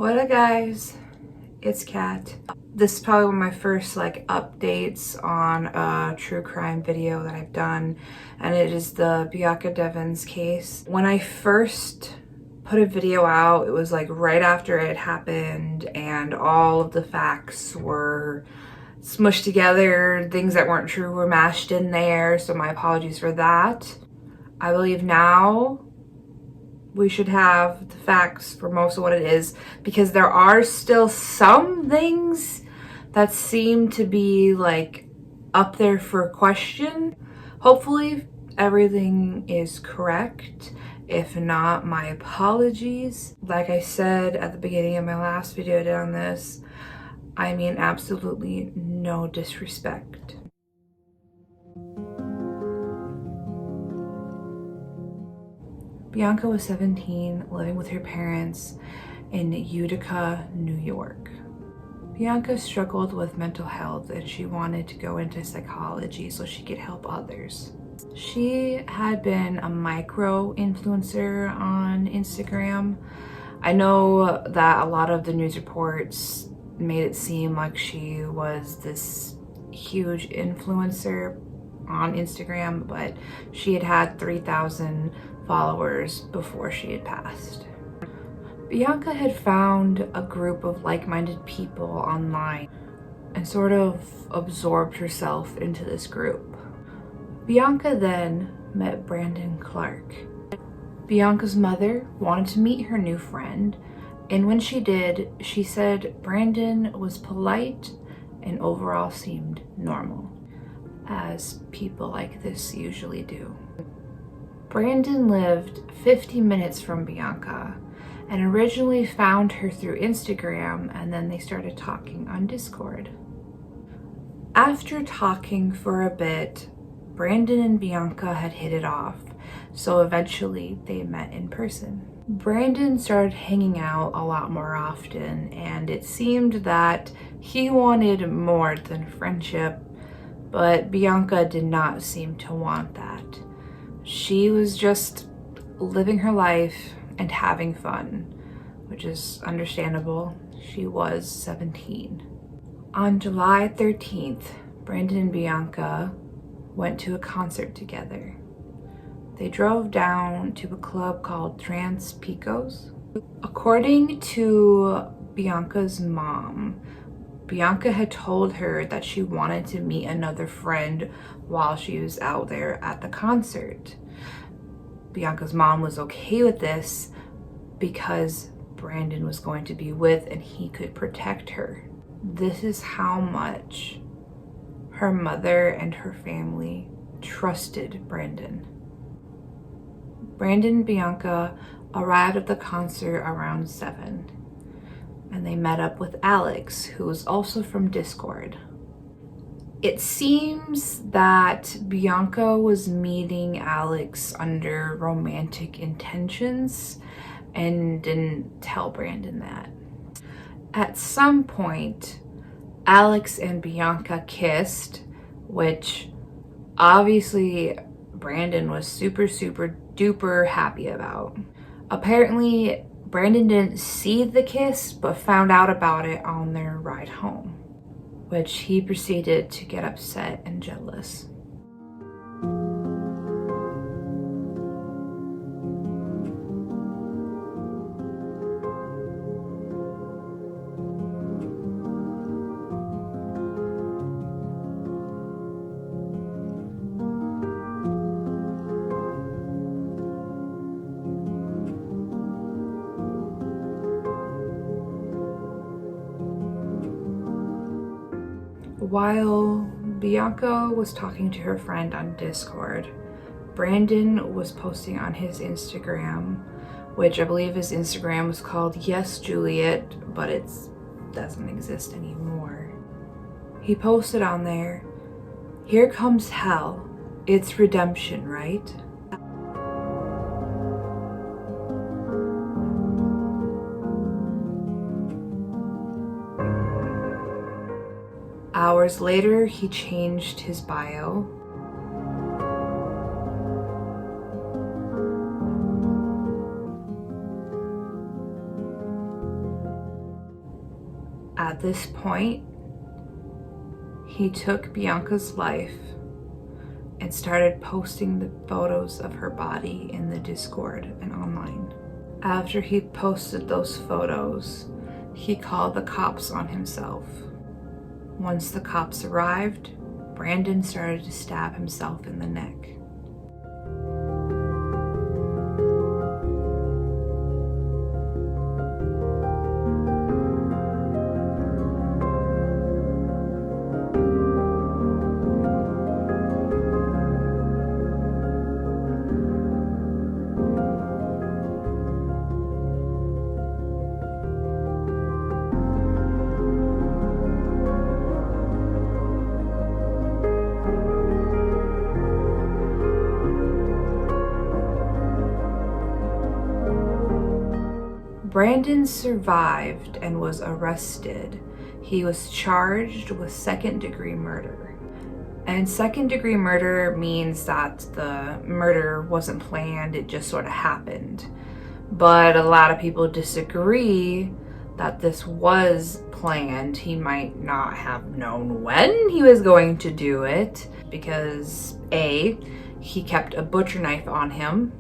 What up, guys? It's Kat. This is probably one of my first updates on a true crime video that I've done, and it is the Bianca Devins case. When I first put a video out, it was right after it happened and all of the facts were smushed together. Things that weren't true were mashed in there, so my apologies for that. I believe now we should have the facts for most of what it is, because there are still some things that seem to be up there for question. Hopefully everything is correct. If not, my apologies. Like I said at the beginning of my last video I did on this, I mean absolutely no disrespect. Bianca was 17, living with her parents in Utica, New York. Bianca struggled with mental health and she wanted to go into psychology so she could help others. She had been a micro influencer on Instagram. I know that a lot of the news reports made it seem like she was this huge influencer on Instagram, but she had 3,000 followers before she had passed. Bianca had found a group of like-minded people online and sort of absorbed herself into this group. Bianca then met Brandon Clark. Bianca's mother wanted to meet her new friend, and when she did, she said Brandon was polite and overall seemed normal, as people like this usually do. Brandon lived 50 minutes from Bianca and originally found her through Instagram, and then they started talking on Discord. After talking for a bit, Brandon and Bianca had hit it off, so eventually they met in person. Brandon started hanging out a lot more often, and it seemed that he wanted more than friendship, but Bianca did not seem to want that. She was just living her life and having fun, which is understandable. She was 17. On July 13th, Brandon and Bianca went to a concert together. They drove down to a club called Trans Picos. According to Bianca's mom, Bianca had told her that she wanted to meet another friend while she was out there at the concert. Bianca's mom was okay with this because Brandon was going to be with and he could protect her. This is how much her mother and her family trusted Brandon. Brandon and Bianca arrived at the concert around 7. And they met up with Alex, who was also from Discord. It seems that Bianca was meeting Alex under romantic intentions and didn't tell Brandon that. At some point, Alex and Bianca kissed, which obviously Brandon was super duper happy about. Apparently, Brandon didn't see the kiss, but found out about it on their ride home, which he proceeded to get upset and jealous. While Bianca was talking to her friend on Discord, Brandon was posting on his Instagram, which I believe his Instagram was called Yes Juliet, but it doesn't exist anymore. He posted on there, "Here comes hell. It's redemption, right?" Hours later, he changed his bio. At this point, he took Bianca's life and started posting the photos of her body in the Discord and online. After he posted those photos, he called the cops on himself. Once the cops arrived, Brandon started to stab himself in the neck. Brandon survived and was arrested. He was charged with second-degree murder. And second-degree murder means that the murder wasn't planned, it just sort of happened. But a lot of people disagree that this was planned. He might not have known when he was going to do it because A, he kept a butcher knife on him.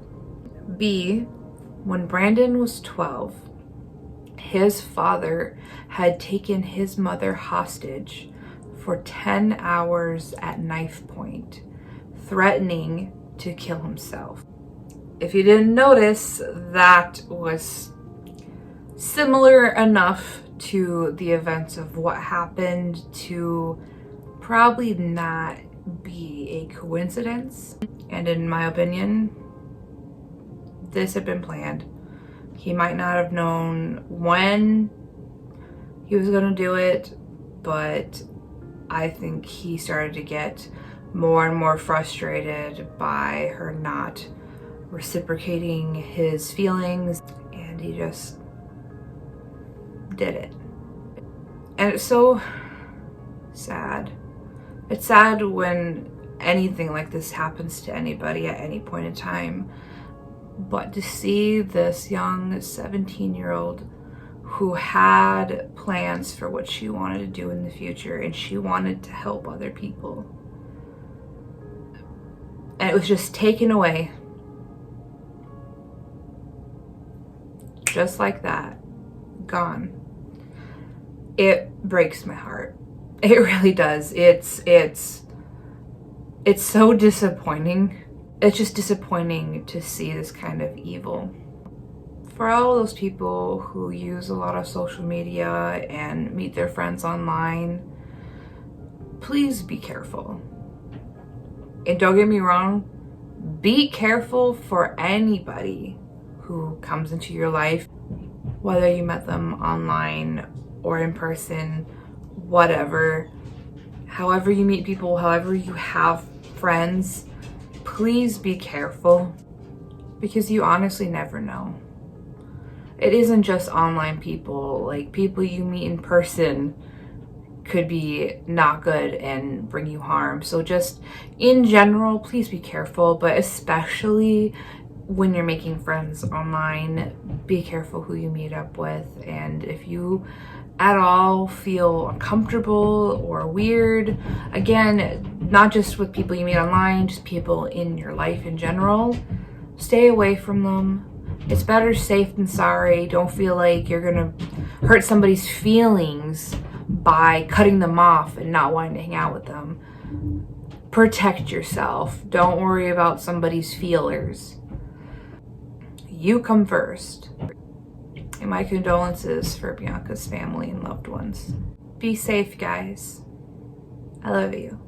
B, when Brandon was 12, his father had taken his mother hostage for 10 hours at knife point, threatening to kill himself. If you didn't notice, that was similar enough to the events of what happened to probably not be a coincidence. And in my opinion, this had been planned. He might not have known when he was going to do it, but I think he started to get more and more frustrated by her not reciprocating his feelings, and he just did it. And it's so sad. It's sad when anything like this happens to anybody at any point in time. But to see this young 17-year-old who had plans for what she wanted to do in the future, and she wanted to help other people, and it was just taken away. Just like that. Gone. It breaks my heart. It really does. It's so disappointing. It's just disappointing to see this kind of evil. For all those people who use a lot of social media and meet their friends online, please be careful. And don't get me wrong, be careful for anybody who comes into your life, whether you met them online or in person, whatever. However you meet people, however you have friends, please be careful, because you honestly never know. It isn't just online people, like people you meet in person could be not good and bring you harm. So just in general, please be careful, but especially when you're making friends online, be careful who you meet up with. And if you at all feel uncomfortable or weird, again, not just with people you meet online, just people in your life in general, stay away from them. It's better safe than sorry. Don't feel like you're gonna hurt somebody's feelings by cutting them off and not wanting to hang out with them. Protect yourself. Don't worry about somebody's feelers. You come first. And my condolences for Bianca's family and loved ones. Be safe, guys. I love you.